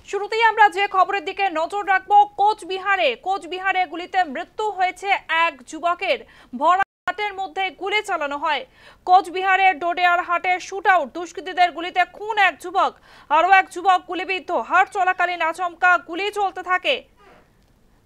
শুরুতেই আমরা যে খবরের দিকে নজর রাখবো, কোচবিহারে গুলিতে মৃত্যু হয়েছে এক যুবকের। ভরা হাটের মধ্যে গুলি চালানো হয়। কোচবিহারের ডোডেয়ার হাটে শুট আউট, দুষ্কৃতীদের গুলিতে খুন এক যুবক, আরো এক যুবক গুলিবিদ্ধ। হাট চলাকালীন আচমকা গুলি চলতে থাকে।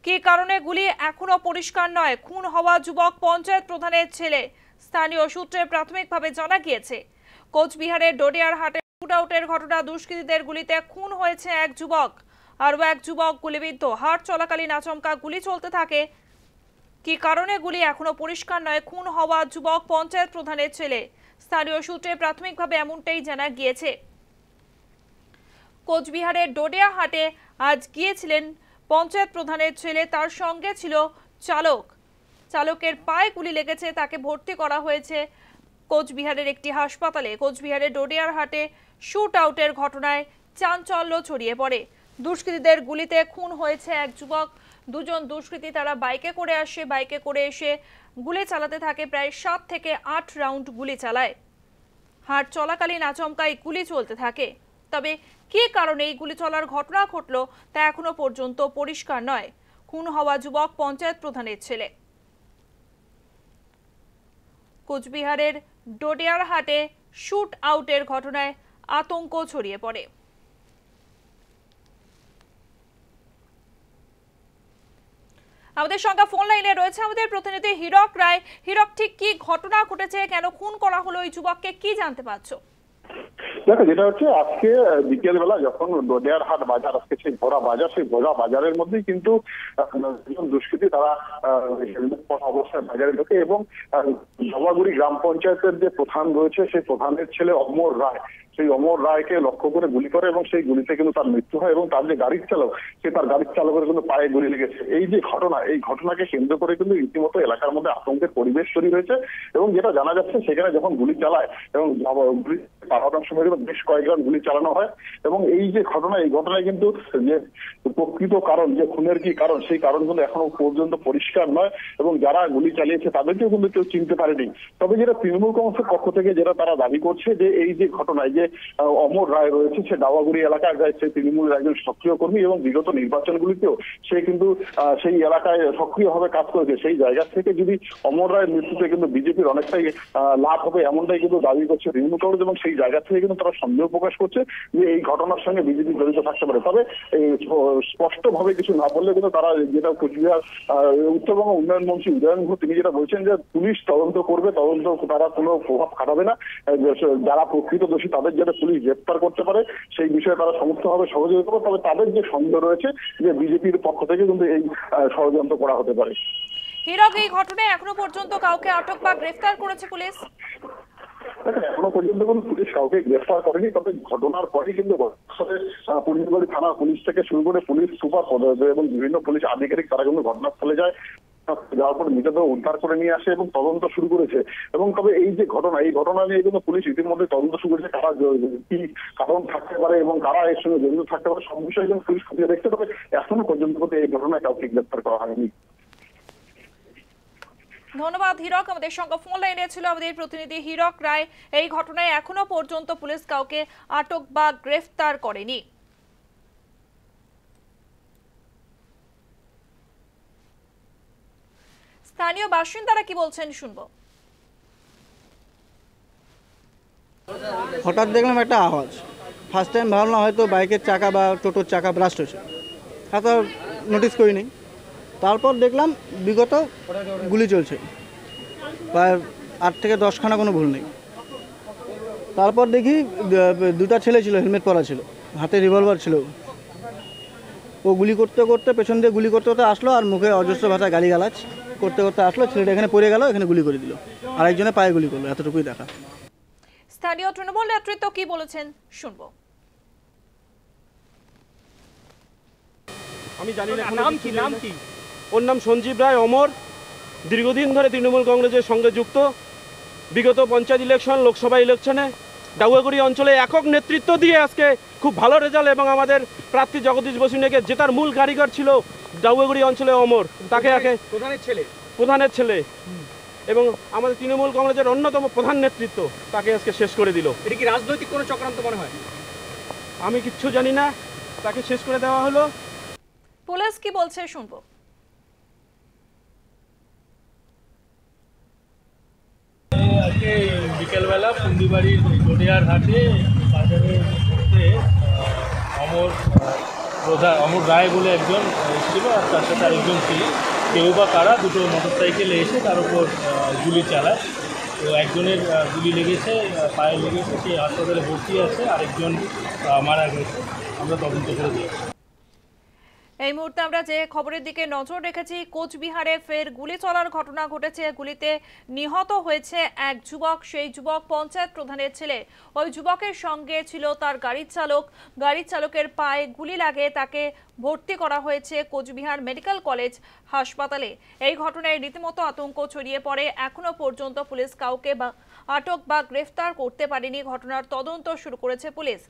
কি কারণে গুলি এখনো পরিষ্কার নয়। খুন হওয়া যুবক পঞ্চায়েত প্রধানের ছেলে। স্থানীয় সূত্রে প্রাথমিকভাবে জানা গিয়েছে কোচবিহারের ডোডেয়ার হাটে শুট আউটের ঘটনা, দুষ্কৃতীদের গুলিতে খুন হয়েছে এক যুবক, আরো এক যুবক গুলিবিদ্ধ। হাট চলাকালীন আচমকা গুলি চলতে থাকে। কি কারণে গুলি এখনো পরিষ্কার নয়। খুন হওয়া যুবক পঞ্চায়েত প্রধানের ছেলে। স্থানীয় সূত্রে প্রাথমিকভাবে এমনটাই জানা গিয়েছে। কোচবিহারের ডোডেয়া হাটে আজ গিয়েছিলেন পঞ্চায়েত প্রধানের ছেলে, তার সঙ্গে ছিল চালকের পায়ে গুলি লেগেছে, তাকে ভর্তি করা হয়েছে কোচবিহারের একটি হাসপাতালে। কোচবিহারের ডোডেয়ার হাটে শুট আউটের ঘটনায় চাঞ্চল্য ছড়িয়ে পড়ে। দুষ্কৃতীদের গুলিতে খুন হয়েছে এক যুবক। দুজন দুষ্কৃতী তারা বাইকে করে এসে গুলি চালাতে থাকে। প্রায় 7 থেকে 8 রাউন্ড গুলি চালায়। হাট চলাকালীন আচমকাই গুলি চলতে থাকে। তবে কি কারণে এই গুলি চলার ঘটনা ঘটলো তা এখনো পর্যন্ত পরিষ্কার নয়। খুন হওয়া যুবক পঞ্চায়েত প্রধানের ছেলে। কোচবিহারের ডোডেয়ার হাটে শুট আউটের ঘটনায় আতঙ্ক ছড়িয়ে পড়ে। আমাদের সঙ্গে ফোন লাইনে রয়েছে আমাদের প্রতিনিধি হীরক রায়। হীরক, ঠিক কি ঘটনা ঘটেছে, কেন খুন করা হলো এই যুবককে, কি জানতে পারছো? দেখো, যেটা হচ্ছে আজকে বিকেল বেলা যখন ডোডেয়ার হাট বাজার, আজকে সেই ভরা বাজার, সেই ভরা বাজারের মধ্যেই কিন্তু দুষ্কৃতী তারা অবস্থায় বাজারে ঢোকে এবং জবাগুড়ি গ্রাম পঞ্চায়েতের যে প্রধান রয়েছে সেই প্রধানের ছেলে অমর রায়, সেই অমর রায়কে লক্ষ্য করে গুলি করে এবং সেই গুলিতে কিন্তু তার মৃত্যু হয় এবং তার যে গাড়ির চালক, সে তার গাড়ির চালকের কিন্তু পায়ে গুলি লেগেছে। এই যে ঘটনা, এই ঘটনাকে কেন্দ্র করে কিন্তু রীতিমতো এলাকার মধ্যে আতঙ্কের পরিবেশ তৈরি হয়েছে এবং যেটা জানা যাচ্ছে সেখানে যখন গুলি চালায় এবং পাহাড় সময় বেশ কয়েক রাউন্ড গুলি চালানো হয় এবং এই যে ঘটনা, এই ঘটনায় কিন্তু যে প্রকৃত কারণ, যে খুনের কি কারণ, সেই কারণ কিন্তু এখনো পর্যন্ত পরিষ্কার নয় এবং যারা গুলি চালিয়েছে তাদেরকেও কিন্তু কেউ চিনতে পারেনি। তবে যেটা তৃণমূল কংগ্রেসের পক্ষ থেকে যেটা তারা দাবি করছে যে এই যে ঘটনায় যে অমর রায় রয়েছে, সে ডাওয়াগুড়ি এলাকায় যায়, সে তৃণমূলের একজন সক্রিয় কর্মী এবং বিগত নির্বাচনগুলিতেও সে কিন্তু সেই এলাকায় সক্রিয়ভাবে কাজ করেছে। সেই জায়গা থেকে যদি অমর রায়ের মৃত্যুতে কিন্তু বিজেপির অনেকটাই লাভ হবে এমনটাই কিন্তু দাবি করছে তৃণমূল কংগ্রেস এবং সেই জায়গা থেকে কিন্তু তারা সন্দেহ প্রকাশ করছে যে এই ঘটনার সঙ্গে বিজেপি জড়িত থাকতে পারে। তবে স্পষ্টভাবে কিছু না বললে কিন্তু তারা, যেটা কোচবিহার উত্তরবঙ্গ উন্নয়ন মন্ত্রী উদয়ন গুহ তিনি যেটা বলছেন যে পুলিশ তদন্ত করবে, তদন্ত তারা কোনো প্রভাব খাটাবে না, যারা প্রকৃত দোষী তাদের যাতে পুলিশ গ্রেপ্তার করতে পারে সেই বিষয়ে তারা সমস্তভাবে সহযোগিতা করবে। তবে তাদের যে সন্দেহ রয়েছে যে বিজেপির পক্ষ থেকে কিন্তু এই ষড়যন্ত্র করা হতে পারে। হীরক, এই ঘটনায় এখনো পর্যন্ত কাউকে আটক বা গ্রেফতার করেছে পুলিশ? এখনো পর্যন্ত কোনো পুলিশ কাউকে গ্রেফতার করেনি। তবে ঘটনার পরে কিন্তু পুলিশবাড়ি থানা পুলিশ থেকে শুরু করে পুলিশ সুপার এবং বিভিন্ন পুলিশ আধিকারিক তারা কিন্তু ঘটনাস্থলে যায়, যাওয়ার পর মৃতদেহ উদ্ধার করে নিয়ে আসে এবং তদন্ত শুরু করেছে। এবং তবে এই যে ঘটনা, এই ঘটনা নিয়ে কিন্তু পুলিশ ইতিমধ্যে তদন্ত শুরু করেছে, কারা কি কারণ থাকতে পারে এবং কারা এর সঙ্গে জড়িত থাকতে পারে সব বিষয়ে কিন্তু পুলিশ খতিয়ে দেখছে। তবে এখনো পর্যন্ত এই ঘটনায় কাউকে গ্রেফতার করা হয়নি। ধন্যবাদ হীরক। আমাদের সঙ্গে ফোন লাইনে ছিল আমাদের প্রতিনিধি হীরক রায়। এই ঘটনায় এখনো পর্যন্ত পুলিশ কাউকে আটক বা গ্রেফতার করেনি। স্থানীয় বাসিন্দারা কি বলছেন শুনবো। হঠাৎ দেখলাম একটা আওয়াজ, ফার্স্ট টাইম ভাবলাম হয়তো বাইকের চাকা বা টোটোর চাকা ব্লাস্ট হয়েছে, এত নোটিস করিনি। তারপর দেখলাম বিগত গুলি চলছে, প্রায় 8 থেকে 10খানা, কোনো ভুল নেই। তারপর দেখি দুটা ছেলে ছিল, হেলমেট পরা ছিল, হাতে রিভলভার ছিল। ও গুলি করতে করতে, পেছন দিয়ে গুলি করতে করতে আসলো আর মুখে অজস্র ভাষায় গালিগালাজ করতে করতে আসলো। ছেলেটা এখানে পড়ে গেল, এখানে গুলি করে দিল, আর একজনে পায়ে গুলি করলো, এতটুকুই দেখা। স্থানীয় তৃণমূল নেতৃত্ব কি বলেছেন শুনবো। আমি জানি না নাম কি। ওর নাম সঞ্জীব রায়, অমর, দীর্ঘদিন ধরে তৃণমূল কংগ্রেসের সঙ্গে যুক্ত। বিগত পঞ্চায়েত ইলেকশন, লোকসভা ইলেকশনে ডাউয়াগুড়ি অঞ্চলে একক নেতৃত্ব দিয়ে আজকে খুব ভালো রেজাল্ট এবং আমাদের প্রার্থী জগদীশ বসুনিয়াকে জেতার মূল কারিগর ছিল ডাউয়াগুড়ি অঞ্চলে অমর। তাকে প্রধানের ছেলে এবং আমাদের তৃণমূল কংগ্রেসের অন্যতম প্রধান নেতৃত্ব, তাকে আজকে শেষ করে দিল। এটা কি রাজনৈতিক কোনো চক্রান্ত মনে হয়? আমি কিচ্ছু জানি না। তাকে শেষ করে দেওয়া হলো। পুলিশ কি বলছে শুনবো। আজকে বিকেলবেলা পুন্ডিবাড়ির ডোডিয়ার হাটে বাজারের মধ্যে অমর রায় বলে একজন ছিল আর তার সাথে আরেকজন ছিল। কেউ বা কারা দুটো মোটরসাইকেলে এসে তার উপর গুলি চালায়। তো একজনের গুলি লেগেছে, পায়ে লেগেছে, সে হাসপাতালে ভর্তি আছে, আরেকজন মারা গেছে। আমরা তদন্ত করে দিয়েছি। এই মুহূর্তে আমরা যে খবরের দিকে নজর রেখেছি, কোচবিহারে ফের গুলি চলার ঘটনা ঘটেছে। গুলিতে নিহত হয়েছে এক যুবক। সেই যুবক পঞ্চায়েত প্রধানের ছেলে। ওই যুবকের সঙ্গে ছিল তার গাড়ির চালক। গাড়ির চালকের পায়ে গুলি লাগে, তাকে ভর্তি করা হয়েছে কোচবিহার মেডিকেল কলেজ হাসপাতালে। এই ঘটনায় রীতিমতো আতঙ্ক ছড়িয়ে পড়ে। এখনো পর্যন্ত পুলিশ কাউকে আটক বা গ্রেফতার করতে পারেনি। ঘটনার তদন্ত শুরু করেছে পুলিশ।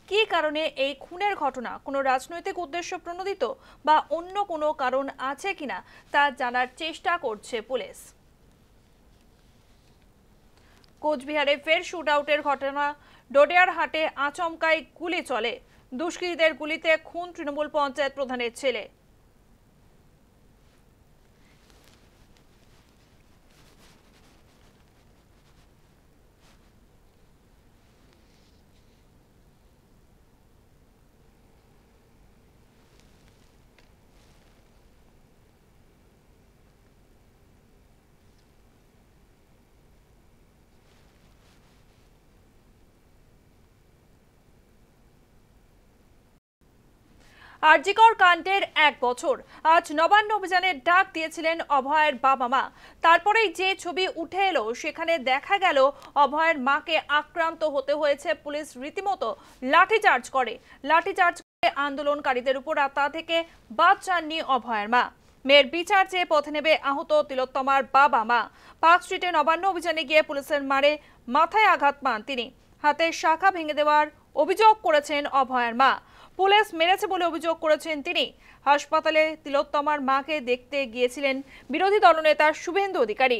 কি কারণে এই খুনের ঘটনা, কোনো রাজনৈতিক উদ্দেশ্য প্রণোদিত বা অন্য কোনো কারণ আছে কিনা তা জানার চেষ্টা করছে পুলিশ। কোচবিহারে ফের শুট আউটের ঘটনা। ডোডিয়ার হাটে আচমকাই গুলি চলে। দুষ্কৃতীদের গুলিতে খুন তৃণমূল পঞ্চায়েত প্রধানের ছেলে। আরজিকর কাণ্ডের 1 বছর। আজ নবান্ন অভিযানের ডাক দিয়েছিলেন অভয়ের বাবা মা। তারপরেই যে ছবি উঠে এলো, সেখানে দেখা গেল অভয়ের মাকে আক্রান্ত হতে হয়েছে। পুলিশ রীতিমতো লাঠিচার্জ করে। লাঠিচার্জ করে আন্দোলনকারীদের উপর। তা থেকে বাদ যাননি অভয়ের মা। মেয়ের বিচার চেয়ে পথে নেবে আহত তিলোত্তমার বাবা মা। পার্ক স্ট্রিটে নবান্ন অভিযানে গিয়ে পুলিশের মারে মাথায় আঘাত পান তিনি। হাতের শাখা ভেঙে দেওয়ার অভিযোগ করেছেন অভয়ের মা। পুলিশ মেরেছে বলে অভিযোগ করেছেন তিনি। হাসপাতালে তিলোত্তমার মাকে দেখতে গিয়েছিলেন বিরোধী দলনেতা শুভেন্দু অধিকারী।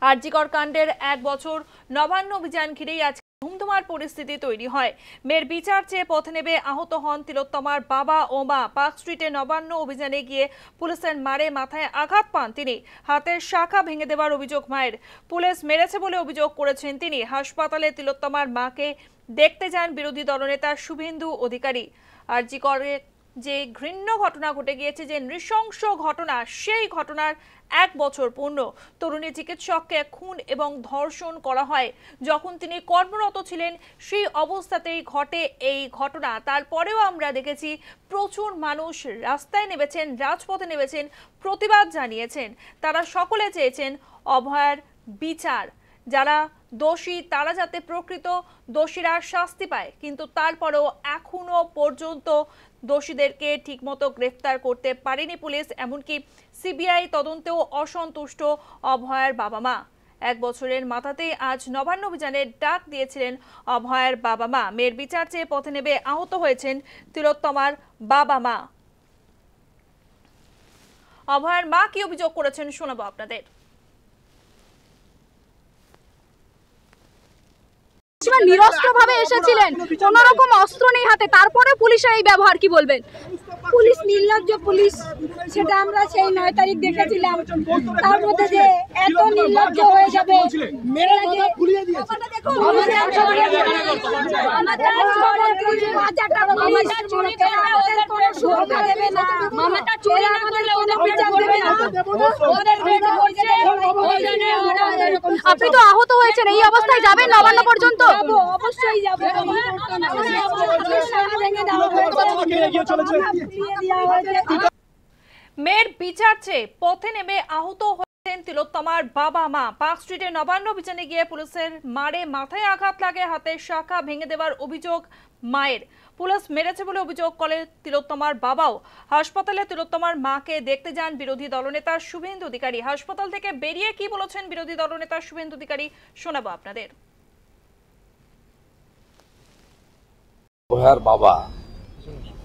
আরজিকর কাণ্ডের 1 বছর। নবান্ন অভিযান ঘিরেই আজ ধুমধুমার পরিস্থিতি তৈরি হয়। মেয়ের বিচার চেয়ে পথে নেবে আহত হন তিলোত্তমার বাবা ও মা। পার্ক স্ট্রিটে নবান্ন অভিযানে গিয়ে পুলিশের মারে মাথায় আঘাত পান তিনি। হাতের শাখা ভেঙে দেওয়ার অভিযোগ মায়ের। পুলিশ মেরেছে বলে অভিযোগ করেছেন তিনি। হাসপাতালে তিলোত্তমার মাকে দেখতে যান বিরোধী দলনেতা শুভেন্দু অধিকারী। আরজিকরে যে ঘৃণ্য ঘটনা ঘটে গিয়েছে, যে নৃশংস ঘটনা, সেই ঘটনার 1 বছর পূর্ণ। তরুণী চিকিৎসককে খুন এবং ধর্ষণ করা হয় যখন তিনি কর্মরত ছিলেন। সেই অবস্থাতেই ঘটে এই ঘটনা। তারপরেও আমরা দেখেছি প্রচুর মানুষ রাস্তায় নেমেছেন, রাজপথে নেমেছেন, প্রতিবাদ জানিয়েছেন। তারা সকলে চেয়েছেন অভয়ের বিচার। যারা দোষী তারা যাতে প্রকৃত দোষীরা শাস্তি পায়, কিন্তু তারপরেও এখনো পর্যন্ত দোষীদেরকে ঠিকমতো গ্রেফতার করতে পারেনি পুলিশ। এমনকি সিবিআই তদন্তেও অসন্তুষ্ট অভয়ের বাবা মা। 1 বছরের মাথাতেই আজ নবান্ন অভিযানের ডাক দিয়েছিলেন অভয়ের বাবা মা। মেয়ের বিচার চেয়ে পথে নেবে আহত হয়েছেন তিলোত্তমার বাবা মা। অভয়ের মা কি অভিযোগ করেছেন শোনাবো আপনাদের। নিরস্ত্রভাবে এসেছিলেন, কোনো রকম অস্ত্র নেই হাতে, তারপরে পুলিশের এই ব্যবহার কি বলবেন? পুলিশ নির্লজ্জ পুলিশ, সেটা আমরা সেই 9 তারিখ দেখেছিলাম। তার মধ্যে যে এত নির্লজ্জ হয়ে যাবে, আপনি তো আহত হয়েছেন, এই অবস্থায় যাবেন নবান্ন পর্যন্ত? অবশ্যই যাবো। মেয়ের বিচার চেয়ে পথে নেমে আহত হয়েছেন তিলোত্তমার বাবা মা। পার্ক স্ট্রিটে নবান্ন অভিযানে গিয়ে পুলিশের মারে মাথায় আঘাত লাগে, হাতের শাখা ভেঙে দেওয়ার অভিযোগ মায়ের। পুলিশ মেরেছে বলে অভিযোগ করে তিলোত্তমার বাবাও। হাসপাতালে তিলোত্তমার মাকে দেখতে যান বিরোধী দলনেতা শুভেন্দু অধিকারী। হাসপাতাল থেকে বেরিয়ে কি বলেছেন বিরোধী দলনেতা শুভেন্দু অধিকারী শোনাবো আপনাদের। অভয়ার বাবা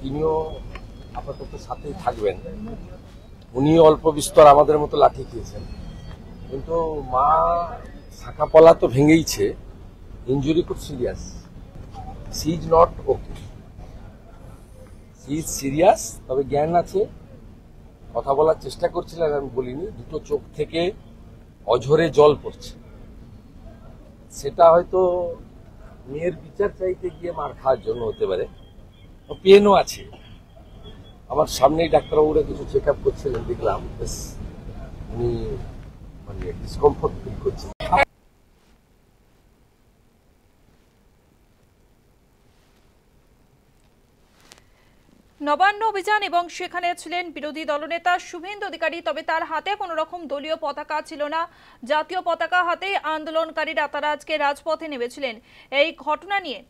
তিনিও আপাতত সাথেই থাকবেন। উনি অল্প বিস্তর আমাদের মতো লাঠি খেয়েছেন, কিন্তু মা শাখা পলা তো ভেঙেইছে, ইনজুরি খুব serious. She is not okay. He is serious, তবে জ্ঞান আছে, কথা বলার চেষ্টা করছিলেন, আমি বলিনি। দুটো চোখ থেকে অঝরে জল পড়ছে, সেটা হয়তো মেয়ের বিচার চাইতে গিয়ে মার খাওয়ার জন্য হতে পারে। পেনও আছে, আমার সামনেই ডাক্তারবাবুরা কিছু চেক আপ করছিলেন, দেখলাম উনি মানে ডিসকমফোর্ট ফিল করছেন। নবান্ন অভিযান এবং সেখানে ছিলেন বিরোধী দলনেতা শুভেন্দু অধিকারী, তবে তার হাতে কোনো রকম দলীয় পতাকা ছিল না। জাতীয় পতাকা হাতেই আন্দোলনকারীরা তারা আজকে রাজপথে নেমেছিলেন। এই ঘটনা নিয়ে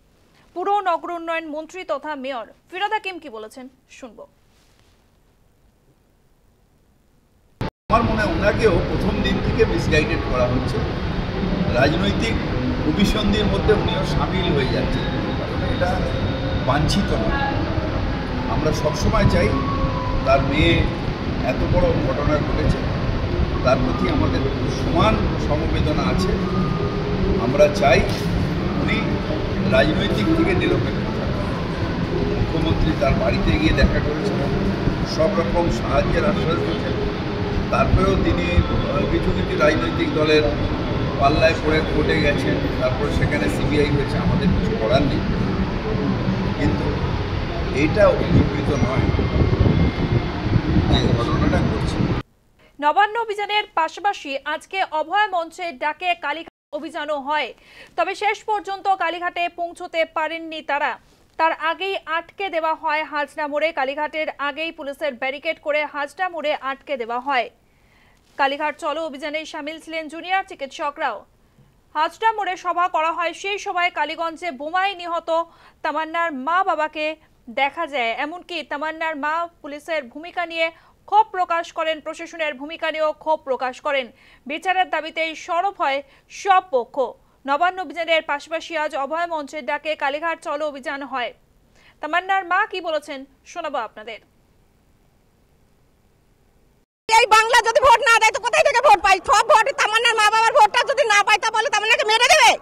পুর নগর উন্নয়ন মন্ত্রী তথা মেয়র ফিরহাদ হাকিম কি বলেছেন শুনবো। আমার মনে হয় ওনাকেও প্রথম দিন থেকে মিসগাইডেড করা হচ্ছে, রাজনৈতিক অভিসন্ধির মধ্যে উনিও সামিল হয়ে যাচ্ছেন, এটা বাঞ্ছিত নয়। আমরা সবসময় চাই তার মেয়ে এত বড় ঘটনা ঘটেছে, তার প্রতি আমাদের সমান সমবেদনা আছে। আমরা চাই উনি রাজনৈতিক থেকে নিরপেক্ষ থাকবেন। মুখ্যমন্ত্রী তার বাড়িতে গিয়ে দেখা করেছিলেন, সব রকম সাহায্যের আশ্বাস দিয়েছেন, তারপরেও তিনি কিছু কিছু রাজনৈতিক দলের পাল্লায় পড়ে কোর্টে গেছেন, তারপর সেখানে সিবিআই হয়েছে, আমাদের কিছু করার নেই। কিন্তু এটা অভিপ্রেত নয়, ঘটনাটা ঘটছে। নবান্ন অভিযানের পাশাপাশি আজকে অভয় মঞ্চের ডাকে কালীঘাট অভিযানও হয়, তবে শেষ পর্যন্ত কালীঘাটে পৌঁছতে পারেননি তারা। তার আগেই আটকে দেওয়া হয় হাজরা মোড়ে। কালীঘাটের আগেই পুলিশের ব্যারিকেড করে হাজরা মোড়ে আটকে দেওয়া হয়। কালীঘাট চলো অভিযানে সামিল ছিলেন জুনিয়র চিকিৎসকরাও। হাজরা মোড়ে সভা করা হয়, সেই সভায় কালীগঞ্জে বোমায় নিহত তামান্নার মা বাবাকে দেখা যায়। এমনকি তামান্নার মা পুলিশের ভূমিকা নিয়ে ক্ষোভ প্রকাশ করেন, প্রশাসনের ভূমিকা নিয়েও ক্ষোভ প্রকাশ করেন। বিচারের দাবিতেই সরব হয় সব পক্ষ। নবান্ন অভিযানের পাশাপাশি আজ অভয় মঞ্চের ডাকে কালীঘাট চলো অভিযান হয়। তামান্নার মা কি বলেছেন শোনাবো আপনাদের। এই বাংলা যদি ভোট না দেয় তো কোথায় থেকে ভোট পাই? সব ভোট তামান্নার মা বাবার ভোটটা যদি না পাই তাহলে তামান্নাকে মেরে দেবে,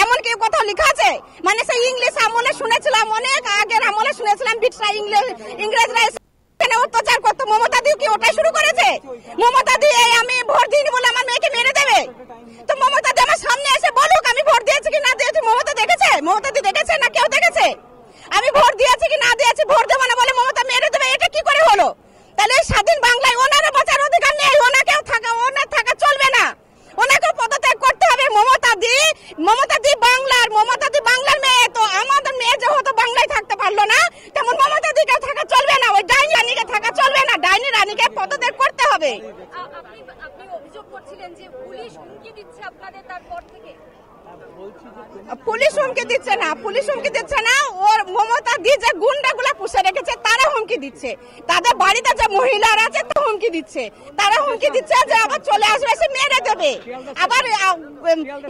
এমন কি কথা লেখা আছে? মানে সেই ইংলিশ আমলে শুনেছিলাম, অনেক আগের আমলে শুনেছিলাম ব্রিটিশরা ইংরেজরা এখানে অত্যাচার করতো। মমতা দি কি ওটাই শুরু করেছে? মমতা দি আমি ভোট দিইনি বলে আমার মেয়েকে মেরে দেবে? তো মমতা দি আমার সামনে এসে বলুক আমি ভোট দিয়েছি কি না দিয়েছি। মমতা দেখেছে? মমতা দি দেখেছে না কেউ দেখেছে? আমি ভোট দিয়েছি কি না দিয়েছি, ভোট দেবো না বলে মমতা মেরে দেবে, এটা কি করে হলো? তাহলে স্বাধীন বাংলায় ওনারা বাঁচার অধিকার নেই, ওনাকেও থাকা, ওনার থাকা চলবে না, ওনাকেও পদত্যাগ করতে হবে। মমতা দি বাংলার মেয়ে, তো আমাদের মেয়ে যেহেতু বাংলায় থাকতে পারলো না, তেমন মমতা দিকে থাকা চলবে না, ওই ডাইনি রানীকে থাকা চলবে না, ডাইনি রানীকে পদত্যাগ করতে হবে। আপনি অভিযোগ করছিলেন যে পুলিশ হুমকি দিচ্ছে আপনাদের, তারপর থেকে পুলিশ হুমকি দিচ্ছে না, পুলিশ হুমকি দিচ্ছে না, ওর মমতা দি যে গুন্ডাগুলা পুষে রেখেছে তারা হুমকি দিচ্ছে, তাদের বাড়িতে যে মহিলারা আছে তো হুমকি দিচ্ছে, তারা হুমকি দিচ্ছে যে আবার চলে আসবে, এসে মেরে দেবে, আবার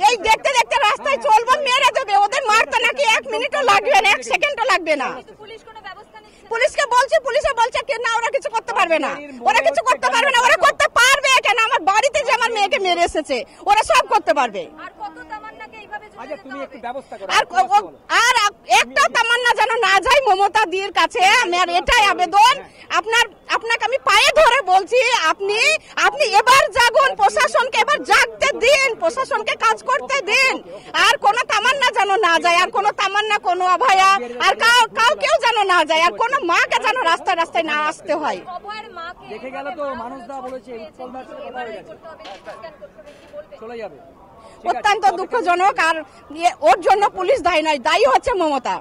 এই দেখতে দেখতে রাস্তায় চলবো মেরে দেবে। ওদের মারতে নাকি 1 মিনিটও লাগবে না, 1 সেকেন্ডও লাগবে না। পুলিশকে বলছি, পুলিশে বলছে কি না ওরা কিছু করতে পারবে না, ওরা কিছু করতে পারবে না। ওরা করতে পারবে কেন? আমার বাড়িতে যে আমার মেয়েকে মেরে এসেছে, ওরা সব করতে পারবে। আর একটা তামান্না যেন না যায় মমতা দির কাছে, আমার এটাই আবেদন। আপনাকে আমি পায়ে ধরে বলছি, আপনি এবার জাগুন, প্রশাসনকে এবার জাগতে দিন, প্রশাসনকে কাজ করতে দিন। আর কোনো তামান্না যেন না যায়, আর কোনো তামান্না, কোনো অভয়া, আর কেউ যেন না যায়, আর কোনো মাকে যেন রাস্তায় রাস্তায় না আসতে হয়। দেখে গেল তো মানুষদা বলেছে চলে যাবে, অত্যন্ত দুঃখজনক। আর ওর জন্য পুলিশ দায়ী নয়, দায়ী হচ্ছে মমতা।